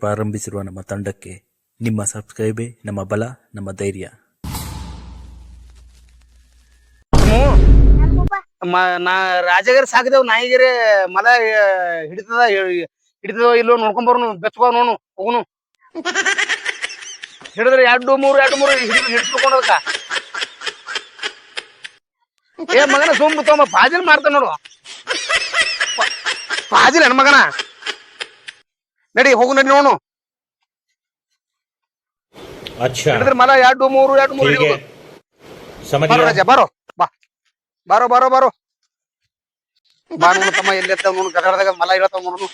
ಪ್ರಾರಂಭಿಸಿರುವ ನಮ್ಮ ತಂಡಕ್ಕೆ ನಿಮ್ಮ ಸಬ್ಸ್ಕ್ರೈಬೇ ನಮ್ಮ ಬಲ, ನಮ್ಮ ಧೈರ್ಯ. ನಾ ರಾಜಗಿರಿ ಸಾಕಿದೇವ್ ನಾಯಿಗಿರಿ ಮಲ ಹಿಡಿತದ ಇಲ್ಲೋ ನೋಡ್ಕೊಂಡ್ ಬರೋನು ಬೆಚ್ಕೋ ನೋನು ಹೋಗುನು ಹಿಡಿದ್ರೆ ಎರಡು ಮೂರು ಹಿಡಿಸ್ಕೊಂಡದಕ್ಕ ಏ ಮಗನ ಸೋಂಬು ತೊಂಬ ಪಾಜಿಲ್ ಮಾಡ್ತಾನ ನೋಡು ಪಾಜಿಲ್ ಹೆಣ್ ಮಗನ ನಡಿ ಹೋಗು ನಡಿ ನೋನು ಹಿಡಿದ್ರೆ ಮಲ ಎರಡು ಮೂರು ರಾಜ ಬರೋ ಬಾರೋ ಬಾರೋ ಬಾರೋ ಬಾ ನೋಡು ತಮ್ಮ ಎಲ್ಲಿ ಎತ್ತ ನೋಡು ಗಡಗಡದಾಗ ಮಲ ಇರತ್ತಾವ ನೋಡು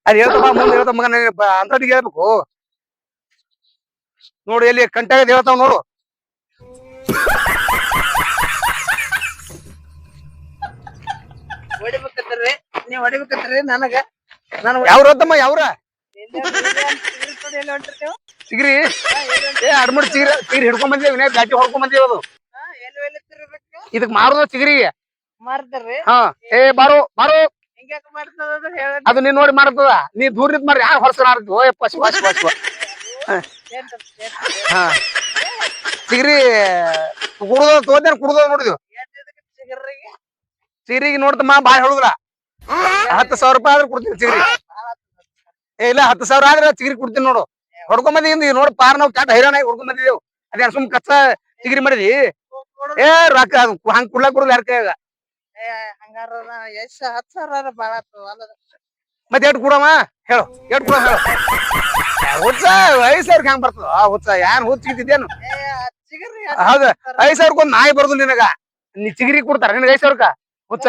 ಅದು ಹೇಳ್ತಮ್ಮ ಮುಂದೆ ಹೇಳ್ತ ಮಗನ ಅಂತಟಿಗೆ ಹೇಳ್ಬೇಕು ನೋಡು ಎಲ್ಲಿ ಕಂಟಾಗ ಹೇಳ್ತಾವ ನೋಡು ಹೊಡಿಬೇಕತ್ರಿ ನೀವ್ ಹೊಡಿಬೇಕತ್ರಿ ನನಗ ಯಾವ್ರ ತಮ್ಮ ಯಾವ್ರ ಸಿಗ್ರಿ ಏ ಅಡ್ಮಡ್ ಚಿಗ್ರಿ ಹಿಡ್ಕೊಂಡ್ ಬಂದೇವ್ ವಿನಾಯಕ್ ಗಾಟಿ ಹೊಡ್ಕೊಂಡ್ ಬಂದೇವ್ ಅದು ಇದಕ್ ಮಾರುದ ಚಿಗ್ರಿಗೆ ಮಾರ್ತಾರ್ರಿ ಹಾ ಏ ಬಾರೋ ಬಾರೋ ಹಿಂಗ್ಯಾಕ ಮಾಡ್ತದ ಹೇಳ ಅದು ನೀನ್ ನೋಡಿ ಮಾಡ್ತದ ನೀ ದೂರ ನಿಂತ್ ಮಾಡ್ರಿ ಯಾರು ಹೊರಸ್ರ ಓಯಪ್ಪ ಹಾ ಚಿಗ್ರಿ ಕುಡ್ದ ತೋದೇನ್ ಕುಡ್ದ ನೋಡಿದ್ವಿ ಚಿಗ್ರಿಗೆ ನೋಡ್ತಮ್ಮ ಬಾಯ್ ಹೇಳುದ್ರ 10,000 ರೂಪಾಯಿ ಆದ್ರೆ ಕೊಡ್ತೀನಿ ಚಿಗ್ರಿ ಏ ಇಲ್ಲ 10,000 ಆದ್ರೆ ಚಿಗ್ರಿ ಕೊಡ್ತೀನಿ ನೋಡು ಹೊಡ್ಕೊಂಡ್ ಬಂದಿ ನೋಡ್ ಪಾರ್ ನಾವ್ ಕ್ಯಾಟ್ ಹೈರಾಣಾಗಿ ಹೊಡ್ಕೊಂಡ್ ಬಂದಿದ್ದೇವು ಅದೇನ್ ಸುಮ್ ಕಚ್ಚ ಚಿಗ್ರಿ ಮಾಡಿದಿ ಏ ರೊಕ್ಕ ಹಂಗ್ ಕುಡ್ಲಾಕ್ ಕೊಡುದು ಯಾರ ಕೈಯಾಗ ಹಂಗಾರ ಎಷ್ಟ್ 10,000 ಬಾಳ ಮತ್ತೆ ಎಟ್ ಕೊಡವ ಹೇಳು ಎಟ್ ಕೊಡ ಹೇಳು ಹುಚ್ಚ 5,000 ಹೆಂಗ್ ಬರ್ತದ ಹುಚ್ಚ ಏನ್ ಹುಚ್ಚಿದ್ದೇನು ಹೌದ 5,000 ಒಂದ್ ನಾಯಿ ಬರುದು ನಿನಗ ನೀ ಚಿಗ್ರಿ ಕೊಡ್ತಾರ ನಿನಗ 5,000 ಹುಚ್ಚ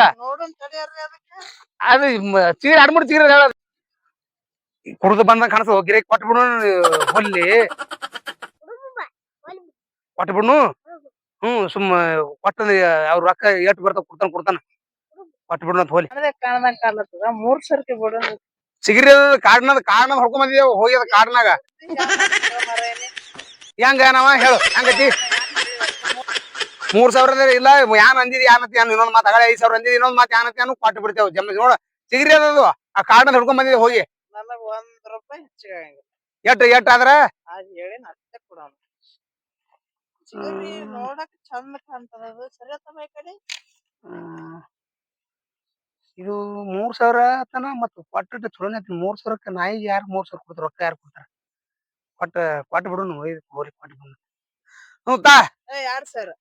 ಅದು ಚಿಗ್ರಿ ಅಡ್ಮುಡ್ ಚಿಗ್ರಿ ಹೇಳ ಕುಡ್ದು ಬಂದಂಗ ಕಾಣಿಸು ಗಿರಿ ಕೊಟ್ಬಿಡು ಹೊಲ್ಲಿ ಕೊಟ್ಬಿಡ್ನು ಸುಮ್ಮ ಕೊಟ್ಟ ಅವ್ರ ರೊಕ್ಕ ಎಟ್ ಬರ್ತಾವ ಕೊಡ್ತಾನ ಕೊಟ್ಬಿಡು ಅಂತ ಹೋಲಿ ಕಾಣ್ದಂಗ ಕಾಣತ್ತದ 3 ಸರ್ತಿ ಬಿಡು ಚಿಗಿರಿ ಕಾಡ್ನದ ಹೊಡ್ಕೊಂಡ್ ಬಂದಿದ್ದೇವು ಹೋಗ್ಯದ ಕಾಡ್ನಾಗ ಹೆಂಗ ನಾವ ಹೇಳು ಹೆಂಗತಿ 3,000 ಇಲ್ಲ ಯಾನ್ ಅಂದಿದಿ ಯಾನತಿ ಇನ್ನೊಂದ್ ಮಾತು 5,000 ಅಂದಿದಿ ಇನ್ನೊಂದ್ ಮಾತು ಯಾನತಿ ಅನ್ನು ಕೊಟ್ಟು ಬಿಡ್ತೇವ್ ಜಮ್ಮ ನೋಡ ಚಿಗಿರಿ ಅದದು ಆ ಕಾಡ್ನದ ಹೊಡ್ಕೊಂಡ್ ಬಂದಿದ್ದೇವೆ ಹೋಗಿ ನನಗ 1 ರೂಪಾಯಿ ಹೆಚ್ಚಿಗೆ ಆಗಂಗಿಲ್ಲ ಎಟ್ ಆದ್ರ ಹೇಳಿ ಅಷ್ಟೇ ಕೊಡೋಣ ನೋಡಕ್ ಚಂದ ಕಾಣ್ತದ ಸರಿ ಆತಮ್ಮ ಈ ಕಡೆ ಇದು 3,000 ತನ ಮತ್ತ ಕೊಟ್ಟ ಚಲೋನೆ ಐತಿ 3,000 ನಾಯಿಗೆ ಯಾರು 3,000 ಕೊಡ್ತಾರ ರೊಕ್ಕ ಯಾರು ಕೊಡ್ತಾರ ಕೊಟ್ಟು ಬಿಡುನು ಹೋರಿ ಕೊಟ್ಟು ಬಿಡು ಹ್ಞೂ ತಾ 2,000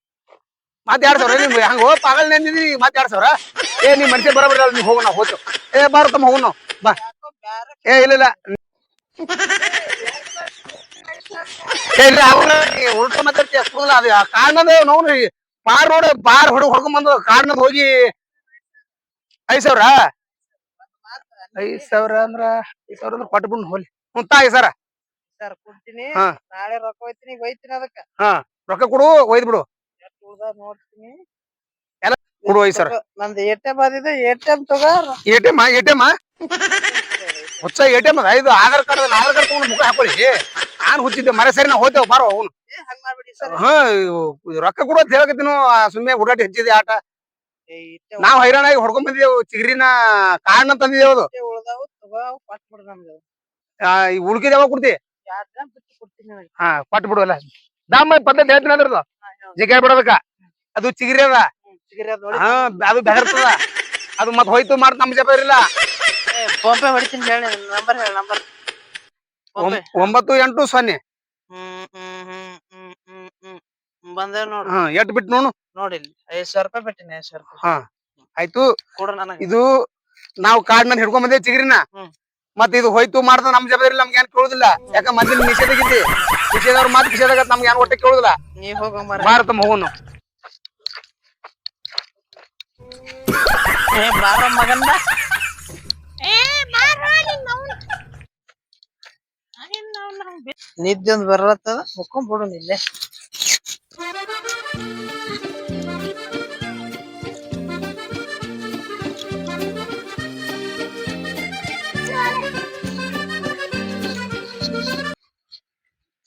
ಮತ್ 2,000 ನಿಮ್ಗೆ ಹಂಗ ಹೋಗ್ ಪಾಗಲ್ ನೆಂದಿದಿ ಮತ್ 2,000 ಏ ನೀ ಮನುಷ್ಯ ಬರೋಬರ್ ನೀವ್ ಹೋಗು ನಾವು ಹೋತು ಏ ಬಾರತಮ್ಮ ಹೋಗು ನಾವು ಬಾ ಏ ಇಲ್ಲ ಉಲ್ಟ ಮಾತಾಡ್ತೀಯ ಅದು ಕಾರಣದ ನೋವು ಪಾರ್ ನೋಡ ಪಾರ್ ಹೊಡ್ಕೊಂಡ್ ಬಂದು ಕಾರಣದ ಹೋಗಿ 5,000 ಅಂದ್ರ 5,000 ಕೊಟ್ಬಿಡ್ ಹೋಲಿ ಹ್ಞೂ ತಾ 5,000 ಕೊಡ್ತೀನಿ ನಾಳೆ ರೊಕ್ಕ ಒಯ್ತೀನಿ ಅದಕ್ಕ ರೊಕ್ಕ ಕೊಡು ಒಯ್ದ್ ಬಿಡು ನೋಡ್ತೀನಿ ಎಲ್ಲ ಕೊಡು 5,000 ನಂದು ATM ಅದಿದೆ ATM ತಗೋ ATM ಹುಚ್ಚ ATM ಅದ ಇದು ಆಧಾರ್ ಕಾರ್ಡ್ ತಗೊಂಡು ಮುಖ ಹಾಕೊಳ್ಳಿ ನಾನ್ ಹುಚ್ಚಿದ್ದೆ ಮರೆ ಸರಿ ನಾವು ಹೋಗ್ತೇವೆ ಬಾರೋ ಅವನು ರೊಕ್ಕ ಕೊಡು ಅಂತ ಹೇಳಕತ್ತೀನು ಸುಮ್ಮನೆ ಹುಡುಗಾಟಿ ಹೆಚ್ಚಿದೆ ಆಟ ನಾವ್ ಹೈರಾಣಾಗಿ ಹೊಡ್ಕೊಂಡ್ ಬಂದಿದ್ದೇವು ಚಿಗ್ರಿನ ಕಾರಣ ತಂದಿದ್ದೇವು ಅದು ಈ ಉಳ್ಕಿದ ಯಾವಾಗ ಕೊಡ್ತಿ ಕೊಟ್ಟು ಬಿಡು ಅಲ್ಲ ದಾಮ ಪದ್ಧತಿ ಹೇಳ್ತೀನಿ ಅದ್ರದ್ದು ಜಿಗ್ಗ ಬಿಡೋದಕ್ಕ ಅದು ಚಿಗ್ರಿ ಅದ ಅದು ಬೆದರ್ತದ ಅದು ಮತ್ ಹೋಯ್ತು ಮಾಡ್ತ ನಮ್ ಜಪ ಇರಲಿಲ್ಲ ಫೋನ್ ಪೇ ಹೊಡಿತೀನಿ ಹೇಳಿ ನಂಬರ್ 9800 ಬಂದೇವ್ ನೋಡ್ರಿ ಎಟ್ ಬಿಟ್ಟು ನೋಡಿಲ್ಲಿ 5,000 ರೂಪಾಯಿ ಬಿಟ್ಟಿನಿ 5,000 ರೂಪಾಯಿ ಆಯ್ತು ಕೊಡು ನನಗೆ ಇದು ನಾವು ಕಾರ್ಡ್ ಮೇಲೆ ಹಿಡ್ಕೊಂಡ್ ಬಂದೇವ್ ಚಿಗ್ರಿನ ಮತ್ ಇದು ಹೋಯ್ತು ಮಾಡ್ದ ನಮ್ ಜವಾಬ್ದಾರಿ ನಮ್ಗೆ ಏನ್ ಕೇಳುದಿಲ್ಲ ಯಾಕ ಮಂದಿನ ನಿಷೇಧಾಗಿದ್ದಿ ನಿಷೇಧವ್ರ ಮಾತು ನಿಷೇಧ ನಮ್ಗೆ ಏನ್ ಹೊಟ್ಟೆ ಕೇಳುದಿಲ್ಲ ನೀವ್ ಹೋಗ ಭಾರತ ಹೋಗೋನು ಬಾರ ಮಗಂದ ನಿದ್ದೆ ಒಂದ್ ಬರ್ಲತ್ತದ ಮುಕ್ಕೊಂಡ್ಬಿಡು ನಿಲ್ಲೆ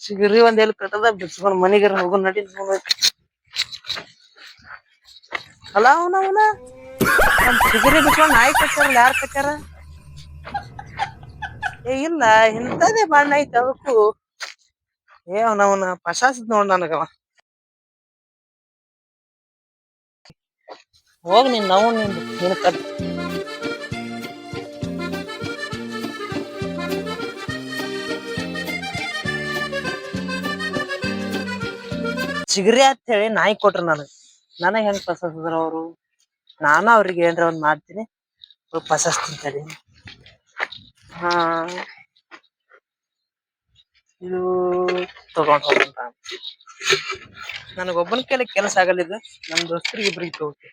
ಸಿಗ್ರಿ ಒಂದ್ ಎಲ್ಲಿ ಕಟ್ಟದ ಬಿಚ್ಕೊಂಡ್ ಮನಿಗಾರ ಹೋಗೋ ನಡಿ ಅಲ್ಲ ಅವನ ನಮ್ ಚಿಗರಿ ಬಿಚ್ಕೊಂಡ್ ನಾಯಿ ಕಟ್ಟಾರಲ್ಲ ಯಾರ್ ಕಟ್ಟಾರ ಏ ಇಲ್ಲ ಇಂಥದೇ ಬಣ್ಣ ಐತಿ ಅದಕ್ಕೂ ಏ ಅವನವನ ಪಶಾಸದ್ ನೋಡ್ ನನಗವ ಹೋಗ್ ನೀನ್ ನಾವು ನಿನ್ ಕಟ್ ಚಿಗರಿ ಅಂತ ಹೇಳಿ ನಾಯಿ ಕೊಟ್ರ ನನಗ್ ಹೆಂಗ್ ಪಸಸ್ದ್ರ ಅವ್ರು ನಾನು ಅವ್ರಿಗೆ ಏನ್ರ ಒಂದ್ ಮಾಡ್ತೀನಿ ಪಸಸ್ತಿಂತೇಳಿ ಹಾ ಇದು ತಗೊಂಡ್ ಹೋಗಂತ ನನಗೊಬ್ಬನ ಕೈಲಿ ಕೆಲಸ ಆಗಲಿದ್ದು ನಮ್ ದೋಸ್ತರಿಗೆ ಇಬ್ರಿಗೆ ತಗೋತಿ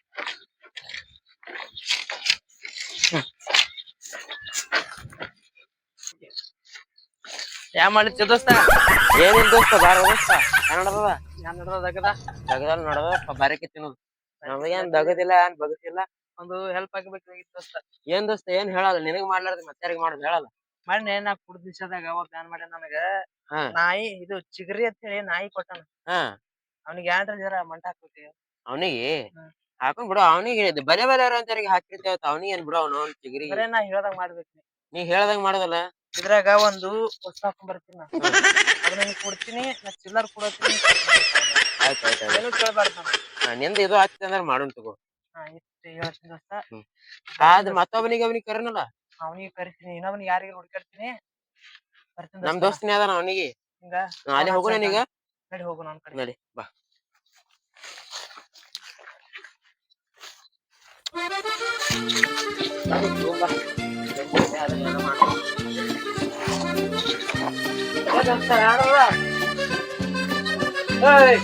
ಯಾ ಮಾಡಿತ್ತು ದೋಸ್ತ ಏನಿಲ್ಲ ದೋಸ್ತ ಬಾರ ದೋಸ್ತ ಕನ್ನಡದ ಯಾ ನಡ್ದಗದ ಜಗದಲ್ಲಿ ನೋಡದಪ್ಪ ಬಾರಕ್ಕೆ ತಿನ್ನೋದು ನಮಗೇನ್ ದಗದಿಲ್ಲ ಏನ್ ಬಗತಿಲ್ಲ ಒಂದು ಹೆಲ್ಪ್ ಆಗಬೇಕಾಗಿತ್ತು ದೋಸ್ತ ಏನ್ ದೋಸ್ತ ಏನ್ ಹೇಳಲ್ಲ ನಿನಗ್ ಮಾಡ್ಲಾರ್ದ ಮತ್ತಾರಿಗೆ ಮಾಡೋದು ಹೇಳಲ್ಲ ಮೊನ್ನೆ ನಾ ಕುಡ್ದ ದಿವಸದಾಗ ಅವ ಪ್ಲಾನ್ ಮಾಡ್ಯ ನನಗ ಹಾ ನಾಯಿ ಇದು ಚಿಗರಿ ಅಂತ ಹೇಳಿ ನಾಯಿ ಕೊಟ್ಟಾನ ಹಾ ಅವ್ನಿಗೆ ಏನ್ರ ಜರ ಮಂಟ ಹಾಕ್ಬಿಟ್ಟಿ ಅವನಿಗೆ ಹ್ಮ್. ಹಾಕೊಂಡ್ ಬಿಡು ಅವನಿಗೆ ಬಲೆ ಬಲೆ ಅಂತರಿಗೆ ಹಾಕಿರ್ತೇವ ಅವನಿಗೆ ಏನ್ ಬಿಡು ಅವನು ಚಿಗರಿಗೆ ಬರೇ ನಾ ಹೇಳ್ದಂಗ ಮಾಡ್ಬೇಕು ನೀ ಹೇಳ್ದಂಗ ಮಾಡೋದಲ್ಲ ಇದ್ರಾಗ ಒಂದು ವಸ್ತು ಹಾಕೊಂಡ್ ಬರ್ತೀನಿ ನಾ ಅದನ್ನ ನಿಂಗ್ ಕೊಡ್ತೀನಿ ನಾ ಚಿಲ್ಲರ್ ಕೊಡತ್ತೀನಿ ಆಯ್ತು ಆಯ್ತು ಆಯ್ತು ಏನು ಕೇಳ್ಬಾರ್ದು ನಾನು ನಿಂದ ಇದು ಆಗ್ತದೆ ಅಂದ್ರೆ ಮಾಡೋಣ ತಗೋ ಹಾ ಇಷ್ಟು ಹೇಳ್ತೀನಿ ದೋಸ್ತ ಅದ್ ಮತ್ತೊಬ್ಬನಿಗೆ ಅವನಿಗೆ ಕರೆನಲ್ಲ ಅವನಿಗೆ ಕರಿತೀನಿ ಇನ್ನೊಬ್ನಿಗೆ ಯಾರಿಗೆ ಹುಡ್ಕಾಡ್ತೀನಿ ಬರ್ತೀನಿ ನಮ್ ದೋಸ್ತ ದೋಸ್ತನೇ ಅದಾನ ಅವನಿಗೆ ಹಿಂಗ ಅಲ್ಲಿ ಹೋಗೋಣ ಈಗ ನಡಿ ಹೋಗು ನನ್ ಕಡೆ ನಡಿ ಬಾ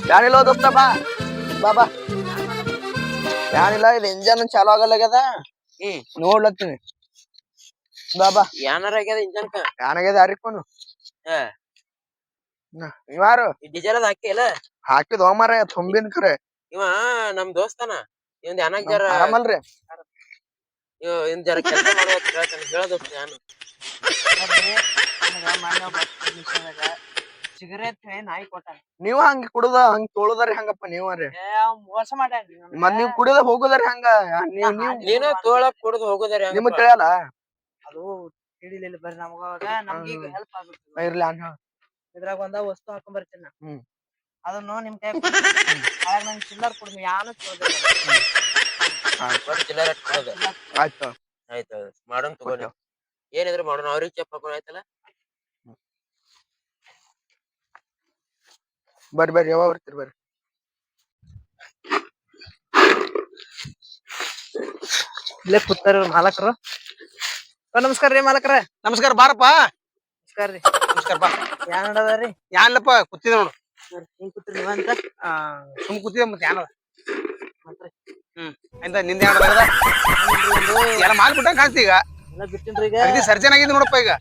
ಯಾರಿಲ್ಲ ದೋಸ್ತ ಬಾ ಬಾ ಬಾ ಯಾರಿಲ್ಲ ಇದು ಇಂಜನ್ ಚಾಲು ಆಗಲ್ಲಾಗ್ಯದ ನೋಡ್ಲತ್ತೀನಿ ಬಾ ಬಾ ಏನಾರ ಆಗ್ಯದ ಇಂಜನ್ಕ ಯಾನಾಗ್ಯದ ಯಾರಿಕೋನು ಹಾ ಇವಾರು ಡೀಸೆಲ್ ಅದ ಹಾಕಿ ಅಲ್ಲ ಹಾಕಿದ್ ಹೋಮಾರ ತುಂಬಿನ್ ಖರೆ ಇವ ನಮ್ ದೋಸ್ತನ ಇವಂದ್ ಏನಾಗ ಜರ ಆರಾಮಲ್ರಿ ಇವ್ ಜರ ಕೆಲಸ ಮಾಡುವ ಹೇಳ ದೋಸ್ತ ಏನು ಸಿಗರೇಟ್ ನಾಯಿ ಕೊಟ್ಟಾನ ನೀವ ಹಂಗ ಕುಡುದ ಹಂಗ ತೊಳುದಾರಿ ಹಂಗಪ್ಪ ನೀವ್ರಿ ಮೋಸ ಮಾಡ್ಯಾನ್ರಿ ಮತ್ ನೀವ್ ಕುಡಿದ ಹೋಗುದಾರಿ ಹಂಗ ನೀನು ತೋಳಕ್ ಕುಡ್ದು ಹೋಗುದಾರೆ ನಿಮಗ್ ತಿಳಿಯಲ್ಲ ಅದು ತಿಳಿಲಿಲ್ಲ ಬರ್ರಿ ನಮಗ ನಮ್ಗೆ ಈಗ ಹೆಲ್ಪ್ ಆಗ್ಬೇಕು ಇರ್ಲಿ ಅನ್ನ ಇದ್ರಾಗ ಒಂದ ವಸ್ತು ಹಾಕೊಂಡ್ ಬರ್ತೀನಿ ನಾ ಹ್ಮ್ ಅದನ್ನು ನಿಮ್ ಕೈ ನಂಗೆ ಚಿಲ್ಲರ್ ಕೊಡ್ತೀನಿ ಯಾನು ಚಿಲ್ಲರ ಆಯ್ತು ಆಯ್ತು ಮಾಡೋಣ ತಗೋರಿ ಏನಿದ್ರು ಮಾಡೋಣ ಅವ್ರಿಗೆ ಚೆಪ್ ಹಾಕೋಣ ಆಯ್ತಲ್ಲ ಬರ್ರಿ ಬರ್ರಿ ಯಾವಾಗ ಬರ್ತೀರಿ ಬರ್ರಿ ಇಲ್ಲೇ ಕೂತಾರ ಮಾಲಕರು ನಮಸ್ಕಾರ ರೀ ಮಾಲಕರ ನಮಸ್ಕಾರ ಬಾರಪ್ಪ ನಮಸ್ಕಾರ ರೀ ನಮಸ್ಕಾರ ಬಾ ಯಾನ್ ನಡದರಿ ಯಾನ್ಲಪ್ಪ ಕೂತಿದ ನೋಡು ಹಿಂಗ್ ಕೂತ್ರಿ ನೀವಂತ ಸುಮ್ ಕೂತಿದ ಮತ್ತೆ ಯಾನದ ಮತ್ರಿ ಆಯ್ತಾ ನಿಂದ ಯಾನದ ಎಲ್ಲ ಮಾಡ್ಬಿಟ್ಟ ಕಾಣ್ತಿ ಈಗ ಎಲ್ಲ ಬಿಟ್ಟಿನ್ರಿ ಈಗ ಅಗದಿ ಸರ್ಜನ್ ಆಗಿದ್ ನೋಡಪ್ಪ ಈಗ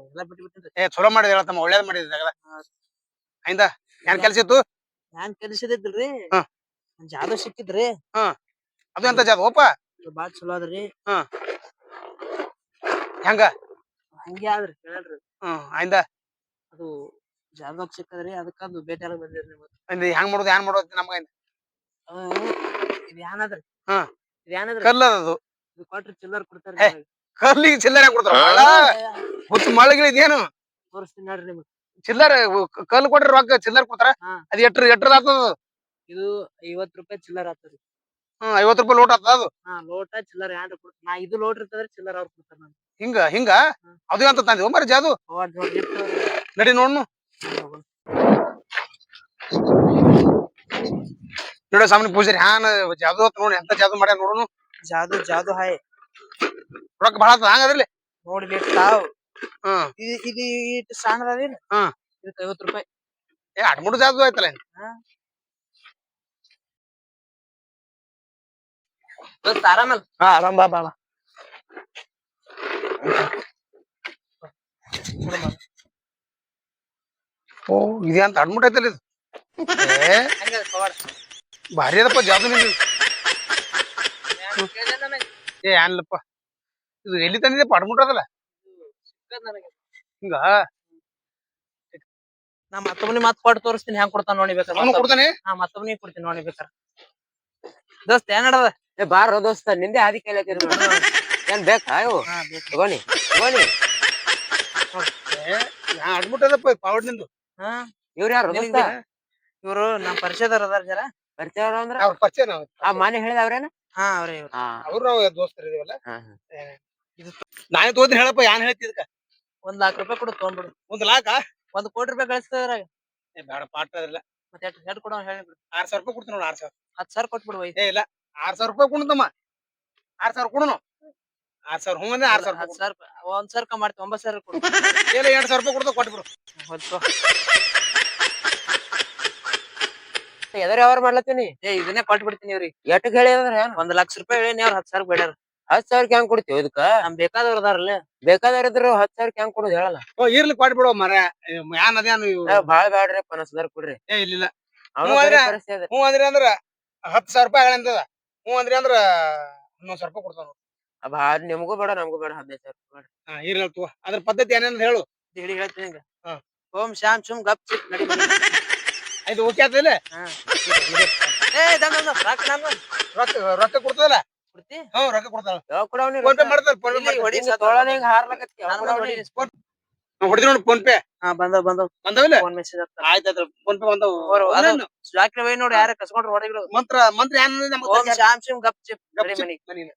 ಎಲ್ಲ ಬಿಟ್ಟು ಬಿಟ್ಟಿನ್ರಿ ಏ ಚಲೋ ಮಾಡಿದ ಹೇಳತ್ತಮ್ಮ ಒಳ್ಳೇದ್ ಮಾಡಿದ ಆಯ್ತಾ ಏನ್ ಕೆಲ್ಸ ಇತ್ತು ನಾನ್ ಕೆಲ್ಸದಿದ್ರಿ ಹಾ. ಜಾದು ಸಿಕ್ಕಿದ್ರಿ ಅದು ಎಂತ ಜಾದ ಓಪ ಬಾಳ್ ಚಲೋ ಅದ್ರಿ ಹೆಂಗ ಹಂಗೆ ಆದ್ರಿ ಕೇಳ್ರಿ ಆಯ್ತಾ ಅದು ಜಾದವ್ ಸಿಕ್ಕದ್ರಿ ಅದಕ್ಕಂದು ಭೇಟಿ ಆಗ ಬಂದಿರಿ ನೀವು ಹೆಂಗ್ ಮಾಡೋದು ಏನ್ ಮಾಡೋದು ನಮ್ಗ ಇದು ಏನಾದ್ರಿ ಹಾ. ಇದು ಏನಾದ್ರಿ ಕಲ್ಲದು ಇದು ಕೊಟ್ರಿ ಚಿಲ್ಲರ್ ಕೊಡ್ತಾರ ಹೇ. ಕಲ್ಲಿಗೆ ಚಿಲ್ಲರೆ ಕೊಡ್ತಾರ ಹುಟ್ಟು ಮಳಗಿನ ಇದೇನು ತೋರಿಸ್ತೀನಿ ನೋಡ್ರಿ ನಿಮ್ಗೆ ಚಿಲ್ಲರ್ ಕಲ್ಲು ಕೊಟ್ರಿ ರೊಕ್ಕ ಚಿಲ್ಲರ್ ಕೊಡ್ತಾರ ಹಾ. ಅದ್ ಎಟ್ರದ ಆಗ್ತದ ಇದು 50 ರೂಪಾಯಿ ಚಿಲ್ಲರ್ ಆಗ್ತದ್ರಿ 50 ರೂಪಾಯಿ ಲೋಟ ಆಗ್ತದ ಅದು ಹಾ ಲೋಟ ಚಿಲ್ಲರ್ ಏನ್ರಿ ಕೊಡ್ತಾರ ನಾ ಇದು ಲೋಟ್ ಇರ್ತದ್ರಿ ಚಿಲ್ಲರ್ ಅವ್ರು ಕೊಡ್ತಾರ ನಾನು ಹಿಂಗ ಅದು ಅಂತ ತಂದಿ ಮರಿ ಜಾದು ನೋಡ್ರಿ ನಡಿ ನೋಡ್ನು ನೋಡ ಸಾಮಾನ್ಯ ಪೂಜಾರಿ ಹ್ಯಾನ್ ಜಾದು ಅಂತ ನೋಡಿ ಎಂತ ಜಾದು ಮಾಡ್ಯಾರ ನೋಡುನು ಜಾದು ಜಾದು ಹಾಯ್ ರೊಕ್ಕ ಭಾಳ ಆಗ್ತದ ಹಂಗದ್ರಲ್ಲಿ ನೋಡಿ ತಾವ್ ಹ್ಮ್ ಇದು ಇಟ್ಟು ಸಣ್ಣದದೇನು ಇದಕ್ಕೆ 50 ರೂಪಾಯಿ ಅಡ್ಮುಡು ಜಾದು ಆಯ್ತಲ್ಲ ಆರಾಮಲ್ಲ ಆರಾಮ್ ಬಾ ಬಾಳ ಓ ಇದೆ ಅಂತ ಅಡ್ಮುಟ್ ಐತಲ್ಲ ಇದು ಭಾರಿ ಅದಪ್ಪ ಜಾದು ನಿಂದು ಏನ್ಲಪ್ಪ ಇದು ಎಲ್ಲಿ ತಂದಿದೆಪ್ಪ ಅಡ್ಮುಟ್ ಅದಲ್ಲ ಹಿಂಗ ನಾ ಮತ್ತೊಬ್ಬನಿ ಮತ್ ಕೊಟ್ಟು ತೋರಿಸ್ತೀನಿ ಹೆಂಗ್ ಕೊಡ್ತಾನ ನೋಡಿ ಬೇಕಾರೆ ಅವನು ಕೊಡ್ತಾನೆ ಹಾ ಮತ್ತೊಬ್ಬನಿ ಕೊಡ್ತೀನಿ ನೋಡಿ ಬೇಕಾರೆ ದೋಸ್ತ ಏನ್ ನಡದ ಏ ಬಾರೋ ದೋಸ್ತ ನಿಂದೆ ಹಾದಿ ಕೇಳತ್ತೀರಿ ಏನ್ ಬೇಕಾ ಇವು ಹಾ ಬೇಕು ತಗೋನಿ ತಗೋನಿ ನಾ ಅಡ್ಬಿಟ್ಟದಪ್ಪ ಪಾವಡ್ ನಿಂದು ಹಾ ಇವ್ರ ಯಾರು ದೋಸ್ತ ಇವ್ರು ನಮ್ ಪರಿಚಯದವ್ರ ಅದಾರ ಜರ ಪರಿಚಯ ಅವ್ರ ಅಂದ್ರ ಅವ್ರ ಪರಿಚಯ ನಾವ್ ಆ ಮನೆ ಹೇಳಿದ ಅವ್ರೇನ ಹಾ ಅವ್ರೇ ಇವ್ರು ಹಾ ಅವ್ರು ನಾವು ದೋಸ್ತರು ಇದೀವಲ್ಲ ಹಾ ನಾನೇ ತೋದ್ರಿ ಹೇಳಪ್ಪ ಯಾನ್ ಹೇಳ್ತಿದ್ಕ 1,00,000 ಕೊಡು ತಗೊಂಡ್ಬಿಡು 1,00,000 1,00,00,000 ಗಳಿಸ್ತದ್ರಾಗ ಬೇಡ ಪಾಠ ಇಲ್ಲ ಮತ್ತೆ ಎಷ್ಟ್ ಕೊಡೋ ಹೇಳಿಬಿಡು 6,000 ರೂಪಾಯಿ ಕೊಡ್ತೀನಿ ನೋಡು 6,000 10,000 ಕೊಟ್ಬಿಡು ಒಯ್ ಏ ಇಲ್ಲ 6,000 ರೂಪಾಯಿ ಕೊಡ್ತಮ್ಮ 6,000 ಕೊಡುನು 6,000 ಹ್ಞೂ ಅಂದ್ರೆ 6,000 ರೂಪಾಯಿ 10,000 1,000 ಕಮ್ಮಿ ಮಾಡ್ತಿ 9,000 ಕೊಡು ಇಲ್ಲ 2,000 ರೂಪಾಯಿ ಕೊಡ್ತಾ ಕೊಟ್ಬಿಡು ಹೊತ್ತು ಎದರ್ ಯಾವಾರ ಮಾಡ್ಲತ್ತೀನಿ ಏ ಇದನ್ನೇ ಕೊಟ್ಬಿಡ್ತೀನಿ ಇವ್ರಿಗೆ ಎಟ್ಟಕ್ ಹೇಳಿದ್ರ 1,00,000 ಹೇಳಿ ಅವ್ರ 10,000 ಬೇಡ್ಯಾರ 10,000 ಹೆಂಗ್ ಕೊಡ್ತೀವಿ ಇದಕ್ಕ ನಮ್ ಬೇಕಾದವ್ರ ಅದಾರಲ್ಲ ಬೇಕಾದವ್ರ ಇದ್ರು 10,000 ಹೆಂಗ್ ಕೊಡುದು ಹೇಳಲ್ಲ ಓ ಇರ್ಲಿ ಕೊಟ್ಬಿಡು ಮರ ಯಾನ್ ಅದೇನು ಇವು ಬಾಳ ಬ್ಯಾಡ್ರಿ 50,000 ಕೊಡ್ರಿ ಏ ಇಲ್ಲ ಅವ್ನು ಹ್ಞೂ ಬೇರೆ ಅಂದ್ರೆ- ಪರಿಸ್ಥಿತಿ ಅದ ಹ್ಞೂ ಅಂದ್ರಿ ಅಂದ್ರ 10,000 ರೂಪಾಯಿ ಆಗಂತದ ಹ್ಞೂ ಅಂದ್ರಿ ಅಂದ್ರ 11,000 ರೂಪಾಯಿ ಕೊಡ್ತಾನ ಬಾಳ ನಿಮಗೂ ಬೇಡ ನಮಗೂ ಬೇಡ 15,000 ಬೇಡ ಹಾ ಇರ್ಲಿ ತಗೋ ಅದ್ರ ಪದ್ಧತಿ ಏನೇನ್ ಹೇಳು ಹೇಳಿ ಹೇಳ್ತೀನಿ ಈಗ ಹಾ. ಓಂ ಶಾಮ್ ಶುಮ್ ಗಪ್ ಚಿಪ್ ನಡಿ ಮನೆ. ಇದು ಓಕೆ ಆತದಿಲ್ಲ ಹಾ. ಏ ದಮ್ ಸಾಕ್ ನಾನು ರೊಕ್ಕ ಕೊಡ್ತದಲ್ಲ ಕೊಡ್ತಿ ಹ್ಞೂ ರೊಕ್ಕ ಕೊಡ್ತಾಳ ಯಾವಾಗ ಕೊಡವ್ ಫೋನ್ ಪೇ ಮಾಡ್ತಾರ ಫೋನ್ ಪೇ ಇಲ್ಲಿ ಹೊಡಿ ಮಾಡ್ತಾರ ತೋಳನ ಹಿಂಗ ಹಾರ್ಲಕತ್ತಿ ನಾನು ನೋಡಿ ಹೊಡಿದ್ರಿ ನೋಡಿ ಫೋನ್ ಪೇ ಹಾ ಬಂದವ್ ಬಂದವಿಲ್ಲ ಫೋನ್ ಮೆಸೇಜ್ ಆಗ್ತಾರ ಆಯ್ತಾಯ್ತು ಫೋನ್ ಪೇ ಬಂದವು ಜಾಕ್ರೆ ವೈ ನೋಡಿ ಯಾರ ಕಸ್ಕೊಂಡ್ರು ಹೊಡಿಗಳು ಮಂತ್ರ ಏನ್ ಓಂ ಶಾಮ್ ಶುಮ್ ಗಪ್ ಚಿಪ್ ನಡಿ ಮನಿ ಮನಿನ